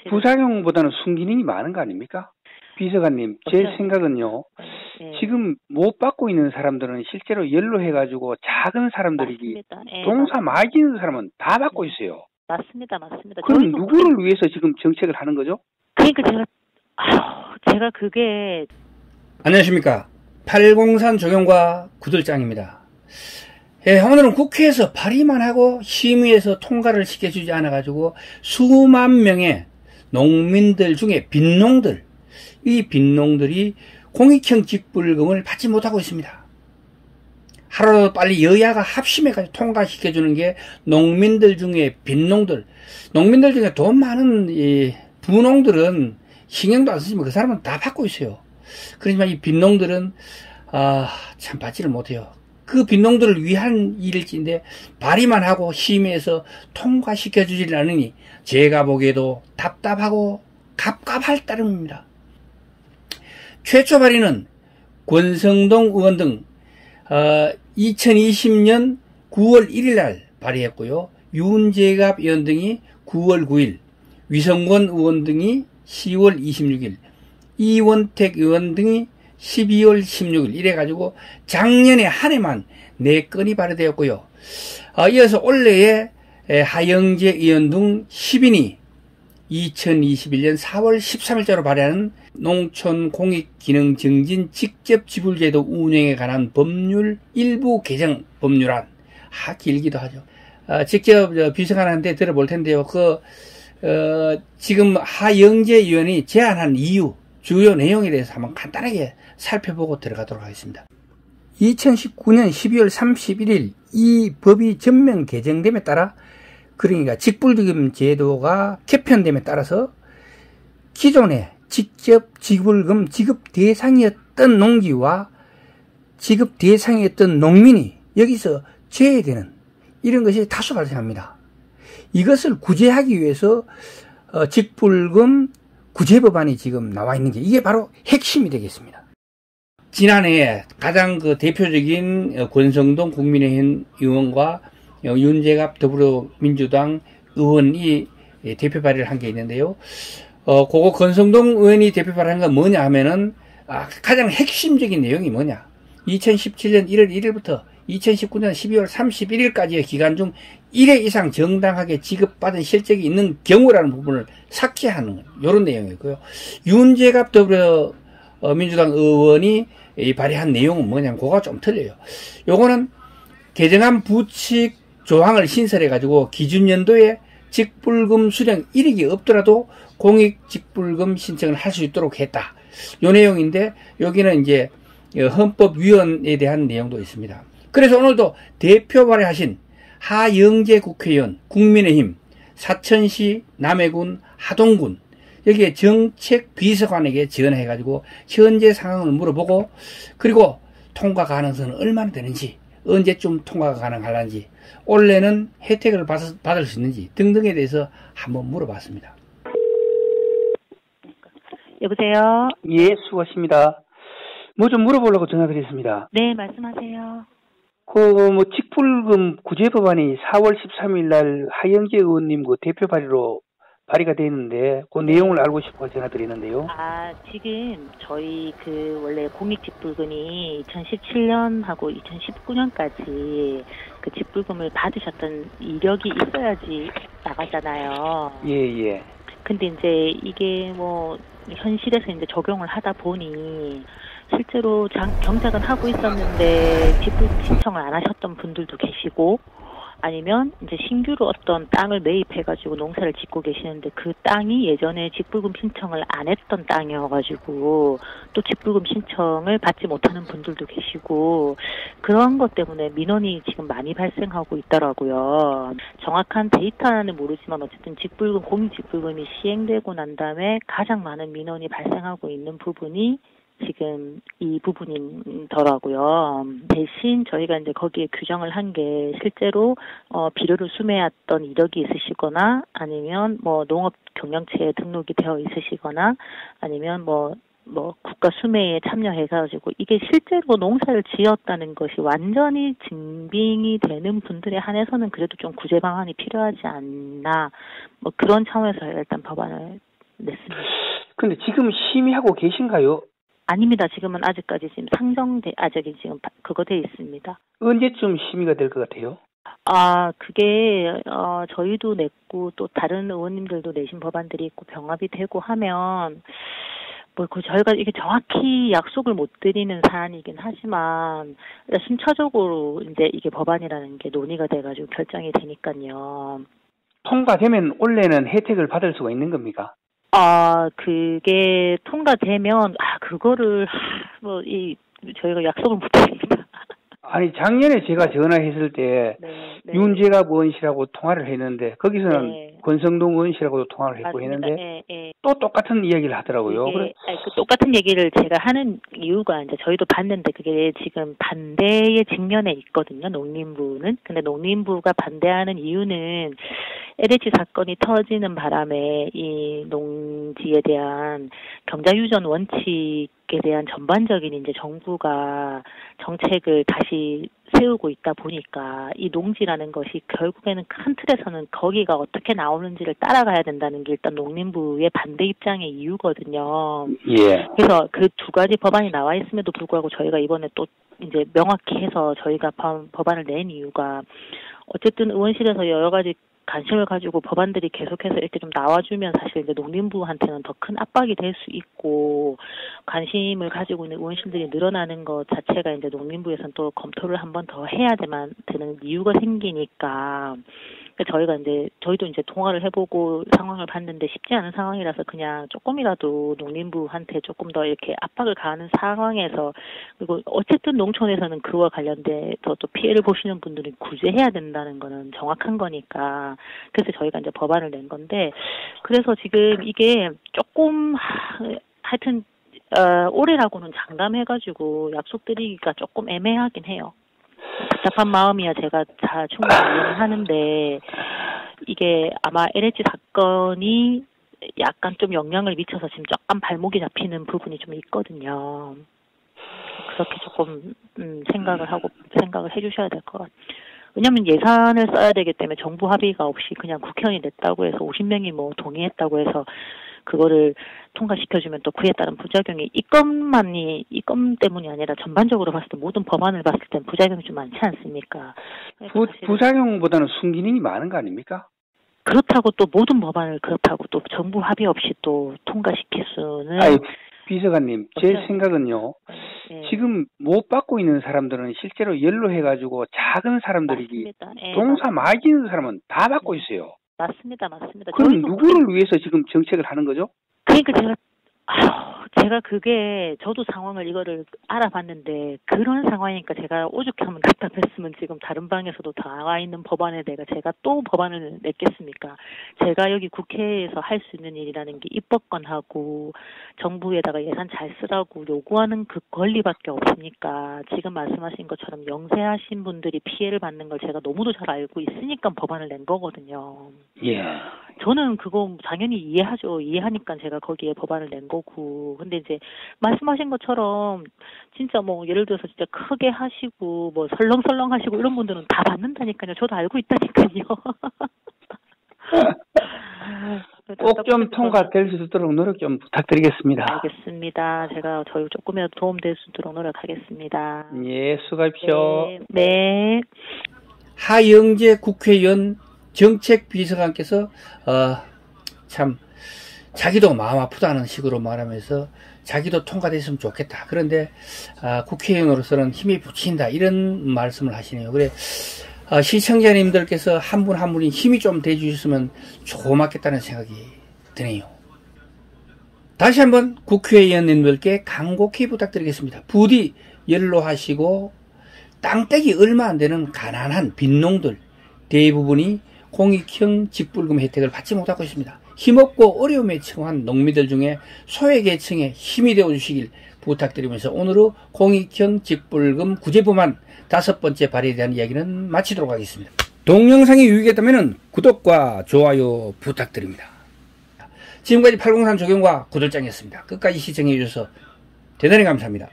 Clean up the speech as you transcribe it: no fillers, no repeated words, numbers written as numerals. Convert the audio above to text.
부작용보다는 순기능이 많은 거 아닙니까? 비서관님, 제 생각은요. 네. 지금 못 받고 있는 사람들은 실제로 연로해가지고 작은 사람들이 동사 많이 지는 사람은 다 받고 있어요. 맞습니다. 그럼 누구를 위해서 지금 정책을 하는 거죠? 그러니까 제가 그게. 안녕하십니까. 803 조경과 구들장입니다. 오늘은 국회에서 발의만 하고 심의에서 통과를 시켜주지 않아가지고 수만 명의 농민들 중에 빈농들, 이 빈농들이 공익형 직불금을 받지 못하고 있습니다. 하루라도 빨리 여야가 합심해가지고 통과시켜주는 게 농민들 중에 빈농들, 농민들 중에 돈 많은 이 부농들은 신경도 안 쓰지만 그 사람은 다 받고 있어요. 그렇지만 이 빈농들은 참 받지를 못해요. 그 빈농들을 위한 일일지인데 발의만 하고 심의해서 통과시켜주질 않으니 제가 보기에도 답답하고 갑갑할 따름입니다. 최초 발의는 권성동 의원 등 2020년 9월 1일 날 발의했고요. 윤재갑 의원 등이 9월 9일, 위성권 의원 등이 10월 26일, 이원택 의원 등이 12월 16일 이래가지고 작년에 한 해만 4건이 발의되었고요. 이어서 올해에 하영재 의원 등 10인이 2021년 4월 13일자로 발의하는 농촌공익기능 증진 직접지불제도 운영에 관한 법률 일부 개정 법률안. 길기도 하죠. 직접 비서관한테 들어볼 텐데요. 지금 하영재 의원이 제안한 이유, 주요 내용에 대해서 한번 간단하게 살펴보고 들어가도록 하겠습니다. 2019년 12월 31일 이 법이 전면 개정됨에 따라, 그러니까 직불금 제도가 개편됨에 따라서 기존에 직접 직불금 지급 대상이었던 농지와 지급 대상이었던 농민이 여기서 제외되는 이런 것이 다수 발생합니다. 이것을 구제하기 위해서 직불금 구제법안이 지금 나와 있는 게 이게 바로 핵심이 되겠습니다. 지난해 가장 대표적인 권성동 국민의힘 의원과 윤재갑 더불어민주당 의원이 대표 발의를 한 게 있는데요. 그거 권성동 의원이 대표 발의한 건 뭐냐 하면은 가장 핵심적인 내용이 뭐냐. 2017년 1월 1일부터 2019년 12월 31일까지의 기간 중 1회 이상 정당하게 지급받은 실적이 있는 경우라는 부분을 삭제하는 이런 내용이고요. 윤재갑 더불어민주당 의원이 발의한 내용은 뭐냐면 그거가 좀 틀려요. 요거는 개정안 부칙 조항을 신설해가지고 기준연도에 직불금 수령 이력이 없더라도 공익 직불금 신청을 할 수 있도록 했다. 요 내용인데 여기는 이제 헌법위원에 대한 내용도 있습니다. 그래서 오늘도 대표 발의하신 하영재 국회의원, 국민의힘, 사천시, 남해군, 하동군 여기에 정책비서관에게 전화해가지고 현재 상황을 물어보고 그리고 통과 가능성은 얼마나 되는지 언제쯤 통과가 가능할는지 올해는 혜택을 받을 수 있는지 등등에 대해서 한번 물어봤습니다. 여보세요? 예, 수고하십니다. 뭐 좀 물어보려고 전화드렸습니다. 네, 말씀하세요. 직불금 구제법안이 4월 13일 날 하영재 의원님 대표 발의로 발의가 되어 있는데 그 내용을 알고 싶어 전화드리는데요. 지금 저희 원래 공익직불금이 2017년하고 2019년까지 그 직불금을 받으셨던 이력이 있어야지 나가잖아요. 예. 근데 이제 이게 현실에서 이제 적용을 하다 보니 실제로 경작은 하고 있었는데 직불금 신청을 안 하셨던 분들도 계시고 아니면 이제 신규로 어떤 땅을 매입해가지고 농사를 짓고 계시는데 그 땅이 예전에 직불금 신청을 안 했던 땅이어가지고 또 직불금 신청을 받지 못하는 분들도 계시고 그런 것 때문에 민원이 지금 많이 발생하고 있더라고요. 정확한 데이터는 모르지만 어쨌든 직불금, 공익직불금이 시행되고 난 다음에 가장 많은 민원이 발생하고 있는 부분이 지금 이 부분이더라고요. 대신 저희가 이제 거기에 규정을 한 게 실제로 비료를 수매했던 이력이 있으시거나 아니면 농업 경영체에 등록이 되어 있으시거나 아니면 뭐 국가 수매에 참여해가지고 이게 실제로 농사를 지었다는 것이 완전히 증빙이 되는 분들에 한해서는 그래도 좀 구제 방안이 필요하지 않나 뭐 그런 차원에서 일단 법안을 냈습니다. 근데 지금 심의하고 계신가요? 아닙니다. 지금은 아직까지 지금 아직 지금 그거 돼 있습니다. 언제쯤 심의가 될 것 같아요? 그게 저희도 냈고 또 다른 의원님들도 내신 법안들이 있고 병합이 되고 하면 뭐 저희가 이게 정확히 약속을 못 드리는 사안이긴 하지만 순차적으로 이제 이게 법안이라는 게 논의가 돼가지고 결정이 되니까요. 통과되면 원래는 혜택을 받을 수가 있는 겁니까? 그게 통과되면 그거를 저희가 약속을 못 드립니다. 아니 작년에 제가 전화했을 때 네. 윤재갑 의원실하고 통화를 했는데 거기서는 네. 권성동 의원실하고도 통화를 했고 맞습니다. 했는데 네. 또 똑같은 이야기를 하더라고요. 그 똑같은 얘기를 제가 하는 이유가 이제 저희도 봤는데 그게 지금 반대의 직면에 있거든요. 농림부는. 근데 농림부가 반대하는 이유는 LH 사건이 터지는 바람에 이 농지에 대한 경자유전 원칙에 대한 전반적인 이제 정부가 정책을 다시 세우고 있다 보니까 이 농지라는 것이 결국에는 큰 틀에서는 거기가 어떻게 나오는지를 따라가야 된다는 게 일단 농림부의 반대 입장의 이유거든요. 예. 그래서 그 두 가지 법안이 나와 있음에도 불구하고 저희가 이번에 또 이제 명확히 해서 저희가 법안을 낸 이유가 어쨌든 의원실에서 여러 가지 관심을 가지고 법안들이 계속해서 이렇게 좀 나와주면 사실 이제 농림부한테는 더 큰 압박이 될 수 있고 관심을 가지고 있는 의원실들이 늘어나는 것 자체가 이제 농림부에서는 또 검토를 한 번 더 해야 되는 이유가 생기니까 저희도 이제 통화를 해보고 상황을 봤는데 쉽지 않은 상황이라서 그냥 조금이라도 농림부한테 조금 더 이렇게 압박을 가하는 상황에서 그리고 어쨌든 농촌에서는 그와 관련돼서 또 피해를 보시는 분들은 구제해야 된다는 거는 정확한 거니까 그래서 저희가 이제 법안을 낸 건데 그래서 지금 이게 조금 하여튼 올해라고는 장담해가지고 약속드리기가 조금 애매하긴 해요. 복잡한 마음이야 제가 다 충분히 이해를 하는데 이게 아마 LH 사건이 약간 좀 영향을 미쳐서 지금 조금 발목이 잡히는 부분이 좀 있거든요. 그렇게 조금 생각을 해주셔야 될 것 같아요. 왜냐하면 예산을 써야 되기 때문에 정부 합의가 없이 그냥 국회의원이 냈다고 해서 50명이 뭐 동의했다고 해서 그거를 통과시켜주면 또 그에 따른 부작용이 이 건 때문이 아니라 전반적으로 봤을 때 모든 법안을 봤을 땐 부작용이 좀 많지 않습니까? 부작용보다는 순기능이 많은 거 아닙니까? 그렇다고 또 모든 법안을 그렇다고 또 정부 합의 없이 또 통과시킬 수는 비서관님 제 생각은요. 네. 지금 못 받고 있는 사람들은 실제로 연로해가지고 작은 사람들이 동사 많이 지는 사람은 다 받고 있어요. 맞습니다. 그럼 누구를 위해서 지금 정책을 하는 거죠? 그러니까 제가 그게 저도 상황을 이거를 알아봤는데 그런 상황이니까 제가 오죽해 하면 답답했으면 지금 다른 방에서도 다 나와 있는 법안에 제가 또 법안을 냈겠습니까? 제가 여기 국회에서 할 수 있는 일이라는 게 입법권하고 정부에다가 예산 잘 쓰라고 요구하는 그 권리밖에 없으니까 지금 말씀하신 것처럼 영세하신 분들이 피해를 받는 걸 제가 너무도 잘 알고 있으니까 법안을 낸 거거든요. 예. 저는 그거 당연히 이해하죠. 이해하니까 제가 거기에 법안을 낸 거고. 근데 이제 말씀하신 것처럼 진짜 뭐 예를 들어서 진짜 크게 하시고 뭐 설렁설렁 하시고 이런 분들은 다 받는다니까요. 저도 알고 있다니까요. 꼭 좀 통과될 수 있도록 노력 좀 부탁드리겠습니다. 알겠습니다. 제가 저희 조금이라도 도움될 수 있도록 노력하겠습니다. 예, 수고하십시오. 네. 하영재 국회의원 정책비서관께서 참 자기도 마음 아프다는 식으로 말하면서 자기도 통과됐으면 좋겠다. 그런데 국회의원으로서는 힘이 붙인다. 이런 말씀을 하시네요. 그래 시청자님들께서 한 분 한 분이 힘이 좀 돼주셨으면 고맙겠다는 생각이 드네요. 다시 한번 국회의원님들께 간곡히 부탁드리겠습니다. 부디 연로하시고 땅떼기 얼마 안 되는 가난한 빈농들 대부분이 공익형 직불금 혜택을 받지 못하고 있습니다. 힘없고 어려움에 처한 농민들 중에 소외계층에 힘이 되어주시길 부탁드리면서 오늘의 공익형 직불금 구제법안 5번째 발의에 대한 이야기는 마치도록 하겠습니다. 동영상이 유익했다면 구독과 좋아요 부탁드립니다. 지금까지 803 조경과 구들장이었습니다. 끝까지 시청해 주셔서 대단히 감사합니다.